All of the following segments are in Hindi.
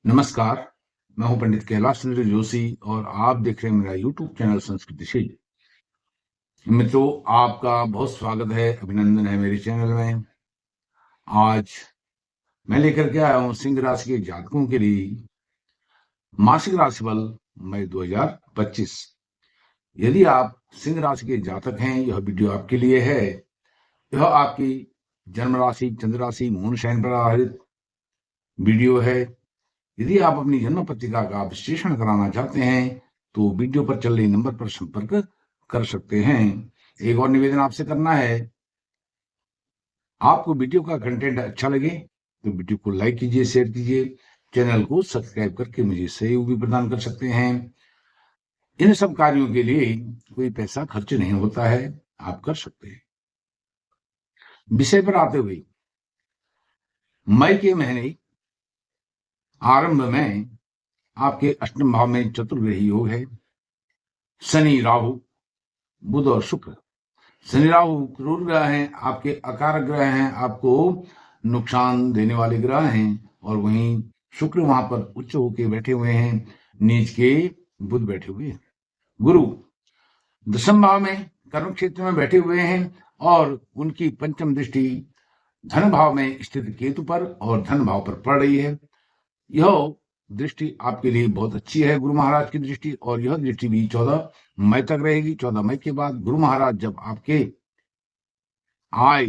नमस्कार, मैं हूं पंडित कैलाश चंद्र जोशी और आप देख रहे हैं मेरा यूट्यूब चैनल संस्कृति से। मित्रों, आपका बहुत स्वागत है, अभिनंदन है मेरे चैनल में। आज मैं लेकर के आया हूं सिंह राशि के जातकों के लिए मासिक राशिफल मई 2025। यदि आप सिंह राशि के जातक हैं, यह वीडियो आपके लिए है। यह आपकी जन्म राशि, चंद्र राशि, मून शयन पर आधारित वीडियो है। यदि आप अपनी जन्म पत्रिका का विश्लेषण कराना चाहते हैं तो वीडियो पर चल रहे नंबर पर संपर्क कर सकते हैं। एक और निवेदन आपसे करना है, आपको वीडियो का कंटेंट अच्छा लगे तो वीडियो को लाइक कीजिए, शेयर कीजिए, चैनल को सब्सक्राइब करके मुझे सहयोग भी प्रदान कर सकते हैं। इन सब कार्यों के लिए कोई पैसा खर्च नहीं होता है, आप कर सकते हैं। विषय पर आते हुए, मई के महीने आरंभ में आपके अष्टम भाव में चतुर्ग्रही योग है। शनि, राहु, बुध और शुक्र। शनि राहु क्रूर ग्रह हैं, आपके अकारक ग्रह हैं, आपको नुकसान देने वाले ग्रह हैं। और वहीं शुक्र वहां पर उच्च होके बैठे हुए हैं, नीच के बुध बैठे हुए हैं। गुरु दशम भाव में कर्म क्षेत्र में बैठे हुए हैं और उनकी पंचम दृष्टि धन भाव में स्थित केतु पर और धन भाव पर पड़ रही है। यह दृष्टि आपके लिए बहुत अच्छी है, गुरु महाराज की दृष्टि। और यह दृष्टि भी 14 मई तक रहेगी। 14 मई के बाद गुरु महाराज जब आपके आय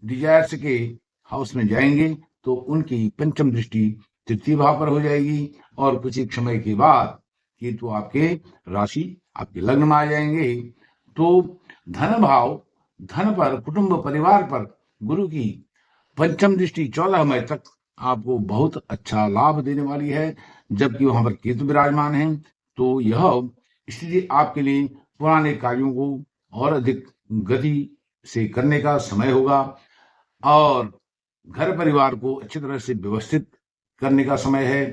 डिजायर्स के हाउस में जाएंगे तो उनकी पंचम दृष्टि तृतीय भाव पर हो जाएगी और कुछ एक समय के बाद केतु आपके राशि, आपके लग्न में आ जाएंगे। तो धन भाव, धन पर, कुटुंब परिवार पर गुरु की पंचम दृष्टि 14 मई तक आपको बहुत अच्छा लाभ देने वाली है। जबकि वहां पर केतु विराजमान है तो यह स्थिति आपके लिए पुराने कार्यों को और अधिक गति से करने का समय होगा और घर परिवार को अच्छी तरह से व्यवस्थित करने का समय है।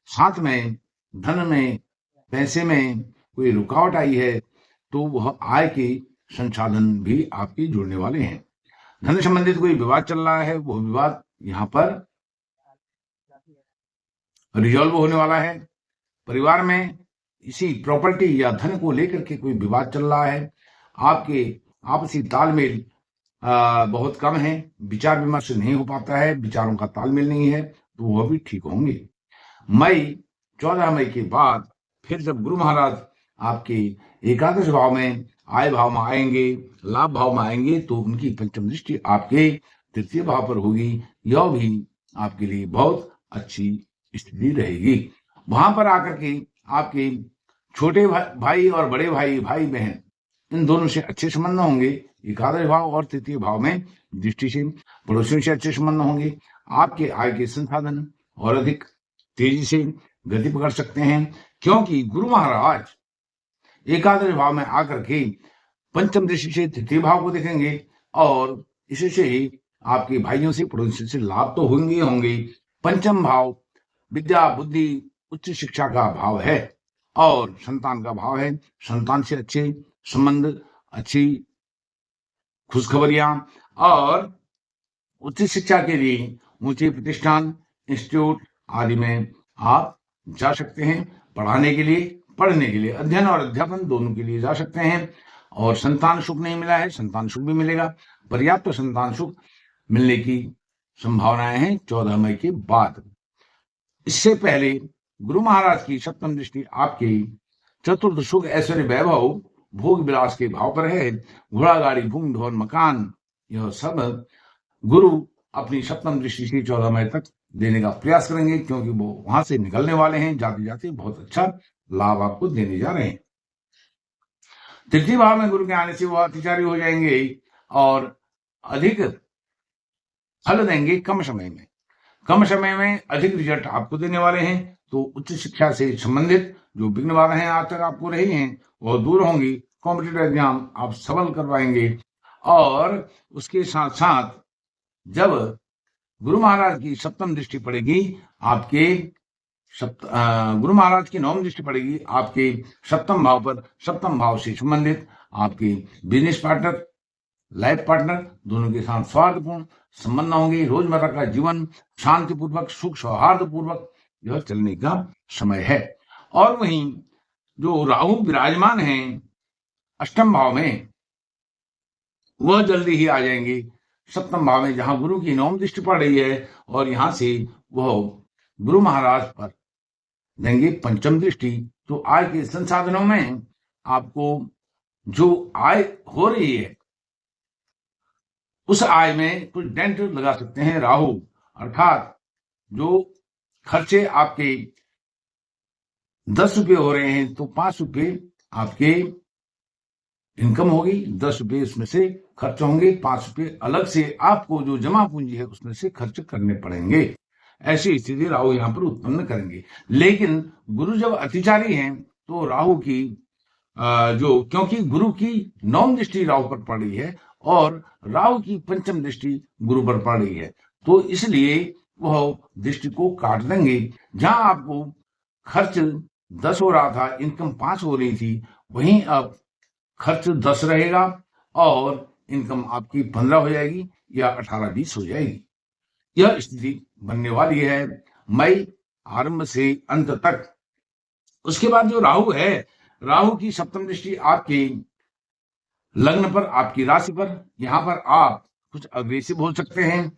साथ में धन में, पैसे में कोई रुकावट आई है तो वह आय के संसाधन भी आपके जुड़ने वाले हैं। धन संबंधित कोई विवाद चल रहा है, वो विवाद यहाँ पर रिजॉल्व होने वाला है। परिवार में इसी प्रॉपर्टी या धन को लेकर के कोई विवाद चल रहा है, आपके आपसी तालमेल बहुत कम है, विचार विमर्श नहीं हो पाता है, विचारों का तालमेल नहीं है, तो वह भी ठीक होंगे। 14 मई के बाद फिर जब गुरु महाराज आपके एकादश भाव में, आय भाव में आएंगे, लाभ भाव में आएंगे तो उनकी पंचम दृष्टि आपके तृतीय भाव पर होगी। यह भी आपके लिए बहुत अच्छी स्थिति रहेगी। वहां पर आकर के आपके छोटे भाई और बड़े भाई, भाई बहन, इन दोनों से अच्छे संबंध होंगे। एकादश भाव और तृतीय भाव में दृष्टि से पड़ोसियों से अच्छे संबंध होंगे। आपके आय के संसाधन और अधिक तेजी से गति पकड़ सकते हैं, क्योंकि गुरु महाराज एकादश भाव में आकर के पंचम दृष्टि से तृतीय भाव को देखेंगे और इससे आपके भाइयों से, पड़ोसियों से लाभ तो होंगे होंगे। पंचम भाव विद्या, बुद्धि, उच्च शिक्षा का भाव है और संतान का भाव है। संतान से अच्छे संबंध, अच्छी खुशखबरियां और उच्च शिक्षा के लिए ऊंचे प्रतिष्ठान, इंस्टीट्यूट आदि में आप जा सकते हैं। पढ़ाने के लिए, पढ़ने के लिए, अध्ययन और अध्यापन दोनों के लिए जा सकते हैं। और संतान सुख नहीं मिला है, संतान सुख भी मिलेगा। पर्याप्त संतान सुख मिलने की संभावनाएं हैं 14 मई के बाद। इससे पहले गुरु महाराज की सप्तम दृष्टि आपके चतुर्थ सुख, ऐश्वर्य, वैभव, भोग विलास के भाव पर है। घोड़ा गाड़ी, भूमि, भवन, मकान, यह सब गुरु अपनी सप्तम दृष्टि से 14 मई तक देने का प्रयास करेंगे, क्योंकि वो वहां से निकलने वाले हैं। जाते जाते बहुत अच्छा लाभ आपको देने जा रहे हैं। तृतीय भाव में गुरु के आने से वो अतिचारी हो जाएंगे और अधिक फल देंगे कम समय में। कम समय में अधिक रिजल्ट आपको देने वाले हैं। तो उच्च शिक्षा से संबंधित जो विघ्न बाधाएं आज तक आपको रही हैं वह दूर होंगी। कॉम्पिटिटिव एग्जाम आप सफल करवाएंगे। और उसके साथ साथ जब गुरु महाराज की सप्तम दृष्टि पड़ेगी आपके गुरु महाराज की नवम दृष्टि पड़ेगी आपके सप्तम भाव पर। सप्तम भाव से संबंधित आपके बिजनेस पार्टनर, लाइफ पार्टनर दोनों के साथ स्वार्थपूर्ण संबंध होंगे। रोजमर्रा का जीवन शांतिपूर्वक, सुख सौहार्द पूर्वक यह चलने का समय है। और वहीं जो राहु विराजमान है अष्टम भाव में, वह जल्दी ही आ जाएंगे सप्तम भाव में, जहां गुरु की नवम दृष्टि पड़ रही है, और यहां से वह गुरु महाराज पर देंगे पंचम दृष्टि। तो आय के संसाधनों में आपको जो आय हो रही है, उस आय में कुछ डेंट लगा सकते हैं राहु, अर्थात जो खर्चे आपके 10 रुपये हो रहे हैं तो 5 रुपये आपके इनकम होगी, 10 रुपये उसमें से खर्च होंगे, 5 रुपये अलग से आपको जो जमा पूंजी है उसमें से खर्च करने पड़ेंगे। ऐसी स्थिति राहु यहां पर उत्पन्न करेंगे। लेकिन गुरु जब अतिचारी हैं तो राहु की जो, क्योंकि गुरु की नवम दृष्टि राहु पर पड़ रही है और राहु की पंचम दृष्टि गुरु पर पड़ रही है, तो इसलिए वह दृष्टि को काट देंगे। जहां आपको खर्च 10 हो रहा था, इनकम 5 हो रही थी, वहीं अब खर्च 10 रहेगा और इनकम आपकी 15 हो जाएगी या 18-20 हो जाएगी। यह स्थिति बनने वाली है मई आरंभ से अंत तक। उसके बाद जो राहु है, राहु की सप्तम दृष्टि आपके लग्न पर, आपकी राशि पर, यहां पर आप कुछ अग्रेसिव हो सकते हैं,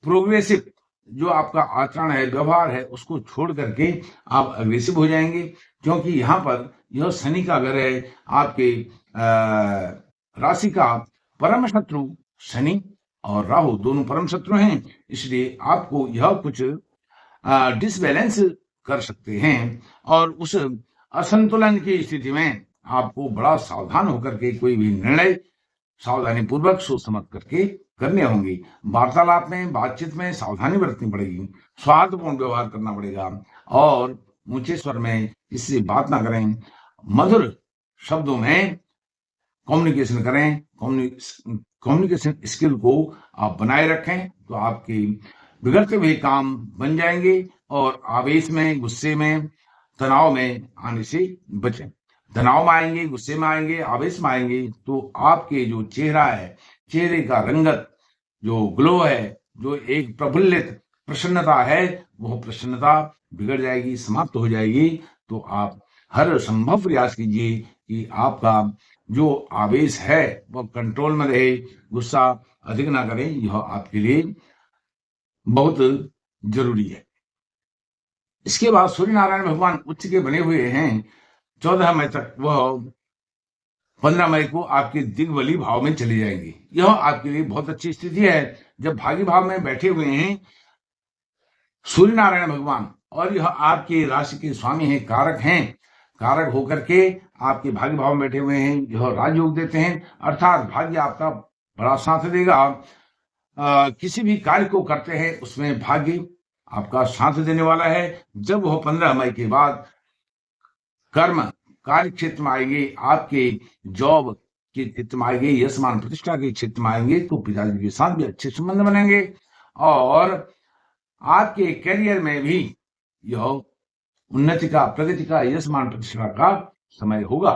प्रोग्रेसिव जो आपका आचरण है, व्यवहार है, उसको छोड़ करके आप अग्रेसिव हो जाएंगे, क्योंकि यहां पर यह शनि का घर है, आपके राशि का परम शत्रु शनि और राहु दोनों परम शत्रु हैं, इसलिए आपको यह कुछ डिसबैलेंस कर सकते हैं। और उस असंतुलन की स्थिति में आपको बड़ा सावधान होकर के कोई भी निर्णय सावधानी पूर्वक सोच समझ करके करने होंगे। वार्तालाप में, बातचीत में सावधानी बरतनी पड़ेगी, स्वार्थपूर्ण व्यवहार करना पड़ेगा और ऊंचे स्वर में किसी से बात ना करें, मधुर शब्दों में कम्युनिकेशन करें। कम्युनिकेशन स्किल को आप बनाए रखें तो आपके बिगड़ते हुए काम बन जाएंगे और आवेश में, गुस्से में, तनाव में आने से बचें। तनाव में आएंगे, गुस्से में आएंगे, आवेश में आएंगे तो आपके जो चेहरा है, चेहरे का रंगत, जो ग्लो है, जो एक प्रफुल्लित प्रसन्नता है, वह प्रसन्नता बिगड़ जाएगी, समाप्त हो जाएगी। तो आप हर संभव प्रयास कीजिए कि आपका जो आवेश है वह कंट्रोल में रहे, गुस्सा अधिक ना करें, यह आपके लिए बहुत जरूरी है। इसके बाद सूर्य नारायण भगवान उच्च के बने हुए हैं 14 मई तक, वह 15 मई को आपके दिग्बली भाव में चले जाएंगे। यह आपके लिए बहुत अच्छी स्थिति है। जब भागी भाव में बैठे हुए हैं सूर्य नारायण भगवान और यह आपके राशि के स्वामी हैं, कारक हैं, कारक होकर के आपके भाग्य भाव में बैठे हुए हैं, यह राजयोग देते हैं, अर्थात भाग्य आपका बड़ा साथ देगा। किसी भी कार्य को करते हैं उसमें भाग्य आपका साथ देने वाला है। जब वह 15 मई के बाद कर्म कार्य क्षेत्र में आएंगे, आपके जॉब के क्षेत्र में आएंगे, यश मान प्रतिष्ठा के क्षेत्र में आएंगे, तो पिताजी के साथ भी अच्छे संबंध बनेंगे और आपके करियर में भी यह उन्नति का, प्रगति का, यश मान प्रतिष्ठा का समय होगा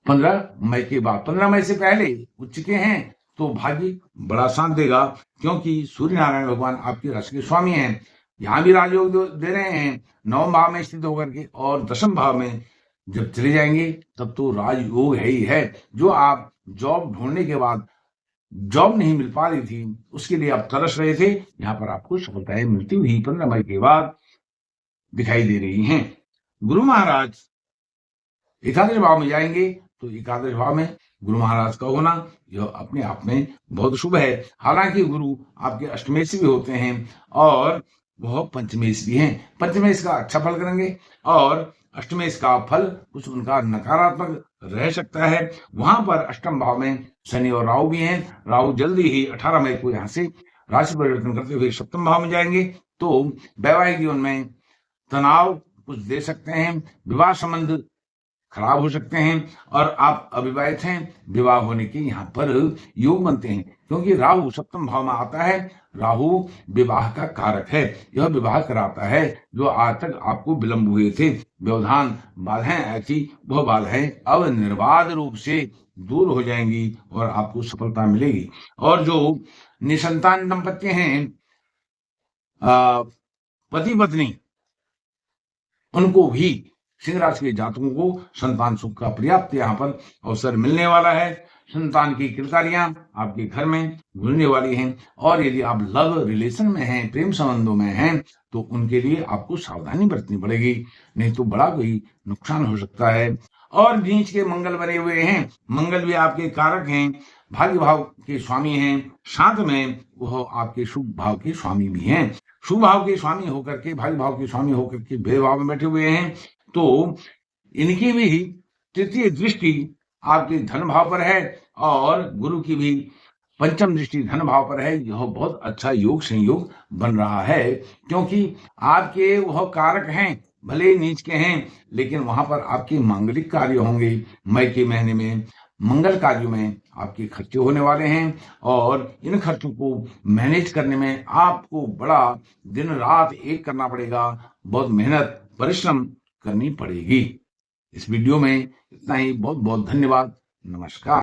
15 मई के बाद। 15 मई से पहले उच्च के हैं तो भाग्य बड़ा साथ देगा, क्योंकि सूर्य नारायण भगवान आपकी राशि के स्वामी हैं। यहां भी राजयोग दे रहे हैं 9वें भाव में स्थित होकर के, और 10वें भाव में जब चले जाएंगे तब तो राजयोग है ही है। जो आप जॉब ढूंढने के बाद जॉब नहीं मिल पा रही थी, उसके लिए आप तरस रहे थे, यहाँ पर आपको सफलताएं मिलती हुई 15 मई के बाद दिखाई दे रही हैं। गुरु महाराज एकादश भाव में जाएंगे तो एकादश भाव में गुरु महाराज का होना यह अपने आप में बहुत शुभ है। हालांकि गुरु आपके अष्टमेश भी होते हैं और वह पंचमेश भी हैं। पंचमेश का अच्छा फल करेंगे और अष्टमेश का फल कुछ उनका नकारात्मक रह सकता है। वहां पर अष्टम भाव में शनि और राहु भी हैं। राहु जल्दी ही 18 मई को यहाँ से राशि परिवर्तन करते हुए सप्तम भाव में जाएंगे, तो वैवाहिक जीवन में तनाव कुछ दे सकते हैं, विवाह संबंध खराब हो सकते हैं और आप अविवाहित हैं, विवाह होने के यहाँ पर योग बनते हैं, क्योंकि राहु सप्तम भाव में आता है। राहु विवाह का कारक है, यह विवाह कराता है। जो आज तक आपको विलंब हुए थे, व्यवधान, बाधाएं ऐसी, वह बाधाएं अब निर्बाध रूप से दूर हो जाएंगी और आपको सफलता मिलेगी। और जो निसंतान दंपत्ति हैं, पति पत्नी उनको भी सिंह राशि के जातकों को संतान सुख का पर्याप्त यहाँ पर अवसर मिलने वाला है। संतान की किलकारियां आपके घर में घुलने वाली हैं। और यदि आप लव रिलेशन में हैं, प्रेम संबंधों में हैं, तो उनके लिए आपको सावधानी बरतनी पड़ेगी, नहीं तो बड़ा कोई नुकसान हो सकता है। और नीच के मंगल बने हुए हैं, मंगल भी आपके कारक हैं, भाग्य भाव के स्वामी हैं, साथ में वह आपके शुभ भाव के स्वामी भी हैं। शुभ भाव के स्वामी होकर के, भाग्य भाव के स्वामी होकर के भेद भाव में बैठे हुए हैं, तो इनकी भी तृतीय दृष्टि आपके धन भाव पर है और गुरु की भी पंचम दृष्टि धन भाव पर है। यह बहुत अच्छा योग संयोग बन रहा है, क्योंकि आपके वह कारक हैं, भले नीच के हैं, लेकिन वहां पर आपके मांगलिक कार्य होंगे। मई के महीने में मंगल कार्यों में आपके खर्चे होने वाले हैं और इन खर्चों को मैनेज करने में आपको बड़ा दिन रात एक करना पड़ेगा, बहुत मेहनत परिश्रम करनी पड़ेगी। इस वीडियो में इतना ही। बहुत बहुत धन्यवाद। नमस्कार।